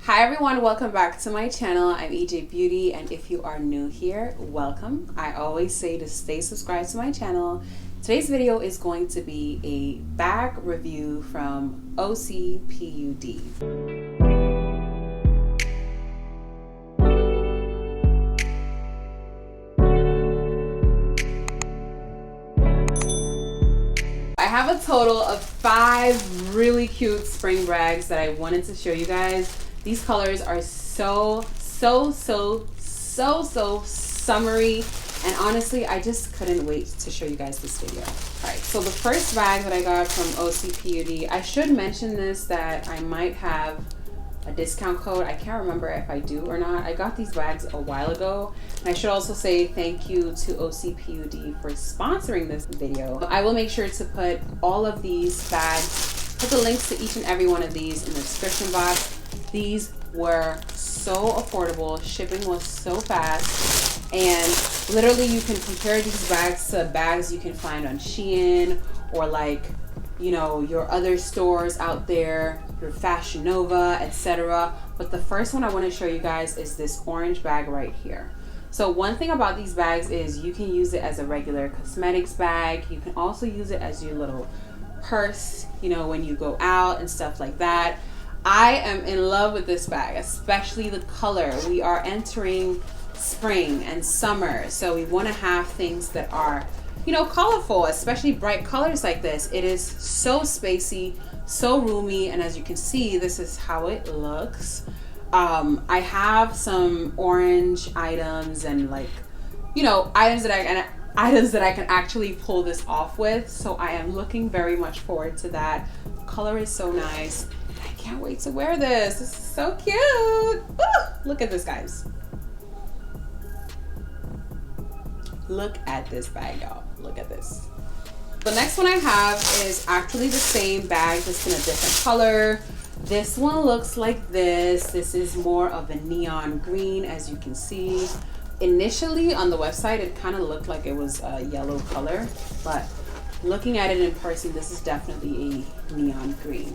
Hi everyone, welcome back to my channel. I'm 𝐒𝐿 Beauty, and if you are new here, welcome. I always say to stay subscribed to my channel. Today's video is going to be a bag review from Ocpud. I have a total of 5 really cute spring bags that I wanted to show you guys. These colors are so summery, and honestly I just couldn't wait to show you guys this video. Alright, so the first bag that I got from Ocpud, I should mention this that I might have a discount code. I can't remember if I do or not. I got these bags a while ago, and I should also say thank you to Ocpud for sponsoring this video. I will make sure to put all of these bags, put the links to each and every one of these in the description box. These were so affordable, shipping was so fast, and literally you can compare these bags to bags you can find on Shein or like, you know, your other stores out there, your Fashion Nova, etc. But the first one I want to show you guys is this orange bag right here. So one thing about these bags is you can use it as a regular cosmetics bag. You can also use it as your little purse, you know, when you go out and stuff like that. I am in love with this bag, especially the color. We are entering spring and summer, so we want to have things that are, you know, colorful, especially bright colors like this. It is so spacey, so roomy, and as you can see, this is how it looks. I have some orange items and, like, you know, items that I can actually pull this off with, so I am looking very much forward to that. The color is so nice. I can't wait to wear this. This is so cute. Ooh, look at this, guys. Look at this bag, y'all. Look at this. The next one I have is actually the same bag, just in a different color. This one looks like this. This is more of a neon green, as you can see. Initially on the website, it kind of looked like it was a yellow color, but looking at it in person, this is definitely a neon green.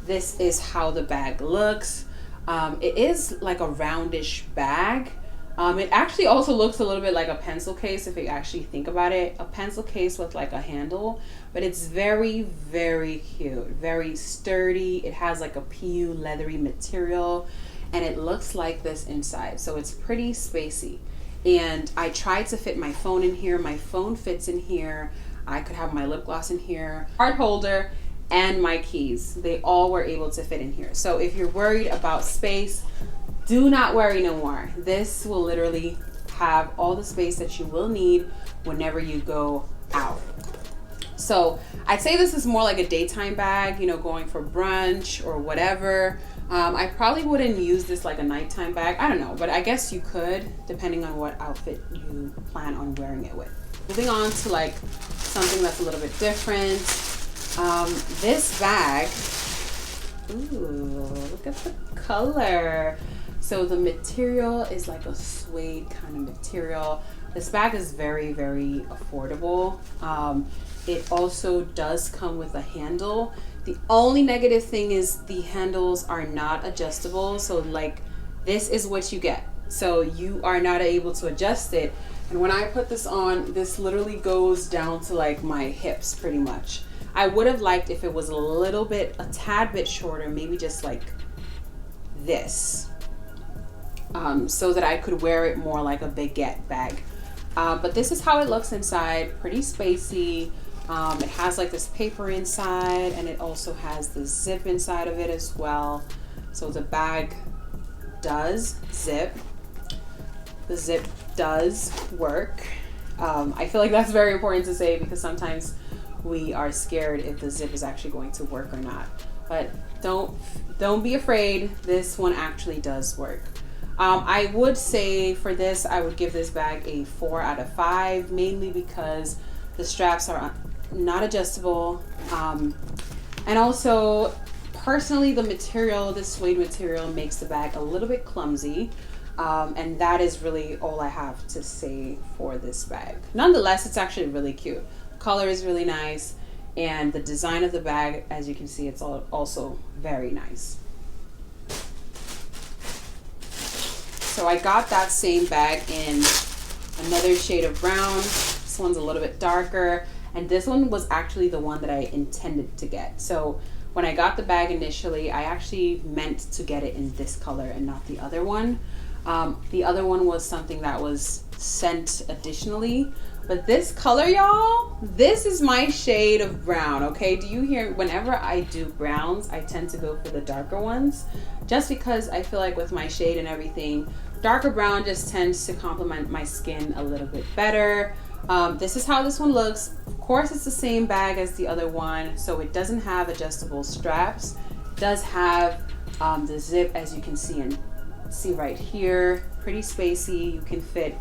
This is how the bag looks. It is like a roundish bag. It actually also looks a little bit like a pencil case if you actually think about it. A pencil case with like a handle, but it's very cute, very sturdy. It has like a PU leathery material, and it looks like this inside, so it's pretty spacey. And I tried to fit my phone in here. My phone fits in here. I could have my lip gloss in here, card holder, and my keys. They all were able to fit in here. So if you're worried about space, do not worry no more. This will literally have all the space that you will need whenever you go out. So I'd say this is more like a daytime bag, you know, going for brunch or whatever. I probably wouldn't use this like a nighttime bag. I don't know, but I guess you could, depending on what outfit you plan on wearing it with. Moving on to like something that's a little bit different. This bag, ooh, look at the color. So the material is like a suede kind of material. This bag is very affordable. It also does come with a handle. The only negative thing is the handles are not adjustable. So like, this is what you get. So you are not able to adjust it. And when I put this on, this literally goes down to like my hips pretty much. I would have liked if it was a tad bit shorter, maybe just like this, so that I could wear it more like a baguette bag. But this is how it looks inside, pretty spacey. It has like this paper inside, and it also has the zip inside of it as well. So the bag does zip. The zip does work. I feel like that's very important to say, because sometimes we are scared if the zip is actually going to work or not. But don't be afraid. This one actually does work. I would say for this, I would give this bag a 4 out of 5, mainly because the straps are not adjustable. And also, personally, the material, the suede material, makes the bag a little bit clumsy. And that is really all I have to say for this bag. Nonetheless, it's actually really cute. Color is really nice, and the design of the bag, as you can see, it's also very nice. so I got that same bag in another shade of brown. This one's a little bit darker, and this one was actually the one that I intended to get. So when I got the bag initially, I actually meant to get it in this color and not the other one. The other one was something that was sent additionally, but this color, y'all, this is my shade of brown. Okay, do you hear? Whenever I do browns, I tend to go for the darker ones, just because I feel like with my shade and everything, darker brown just tends to complement my skin a little bit better. This is how this one looks. Of course, it's the same bag as the other one, so it doesn't have adjustable straps. It does have the zip, as you can see right here, pretty spacey. You can fit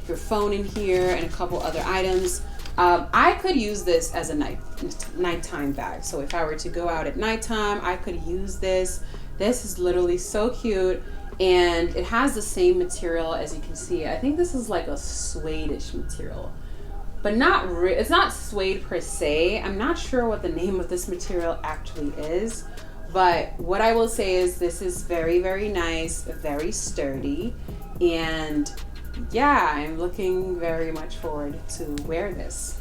your phone in here and a couple other items. I could use this as a nighttime bag. So if I were to go out at nighttime, I could use this. This is literally so cute, and it has the same material as you can see. I think this is like a suede-ish material, but it's not suede per se. I'm not sure what the name of this material actually is, but what I will say is this is very, very nice, very sturdy, and yeah, I'm looking very much forward to wear this.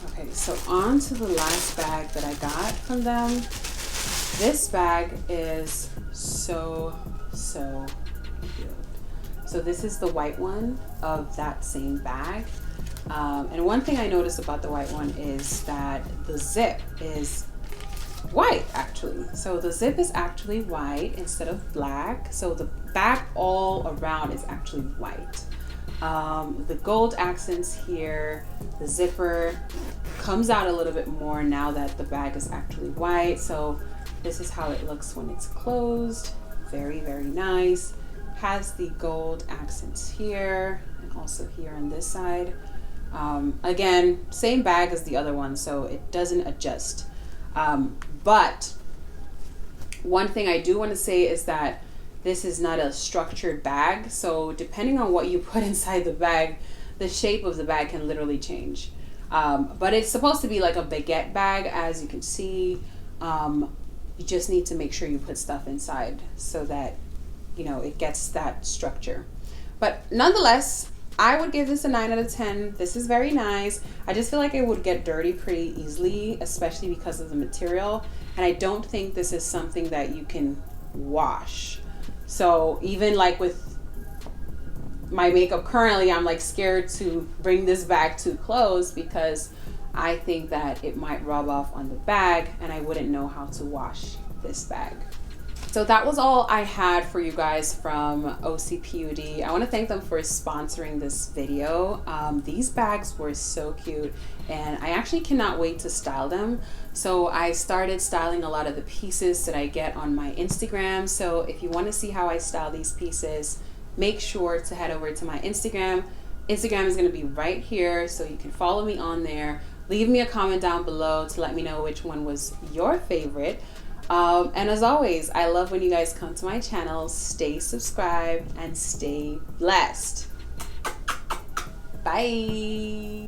Okay, so on to the last bag that I got from them. This bag is so cute. So this is the white one of that same bag. And one thing I noticed about the white one is that the zip is white, actually. So the zip is actually white instead of black. So the bag all around is actually white. The gold accents here, the zipper comes out a little bit more now that the bag is actually white. So this is how it looks when it's closed. Very, very nice. Has the gold accents here and also here on this side. Again, same bag as the other one, so it doesn't adjust. But one thing I do want to say is that this is not a structured bag, so depending on what you put inside the bag, the shape of the bag can literally change. But it's supposed to be like a baguette bag, as you can see. You just need to make sure you put stuff inside so that, you know, it gets that structure. But nonetheless, I would give this a 9 out of 10. This is very nice. I just feel like it would get dirty pretty easily, especially because of the material. And I don't think this is something that you can wash. So even like with my makeup currently, I'm like scared to bring this bag too close because I think that it might rub off on the bag and I wouldn't know how to wash this bag. So that was all I had for you guys from 𝐒𝐇𝐎𝐏. I want to thank them for sponsoring this video. These bags were so cute and I actually cannot wait to style them. So I started styling a lot of the pieces that I get on my Instagram. So if you want to see how I style these pieces, make sure to head over to my Instagram. Instagram is going to be right here, so you can follow me on there. Leave me a comment down below to let me know which one was your favorite. And as always, I love when you guys come to my channel. Stay subscribed and stay blessed. Bye.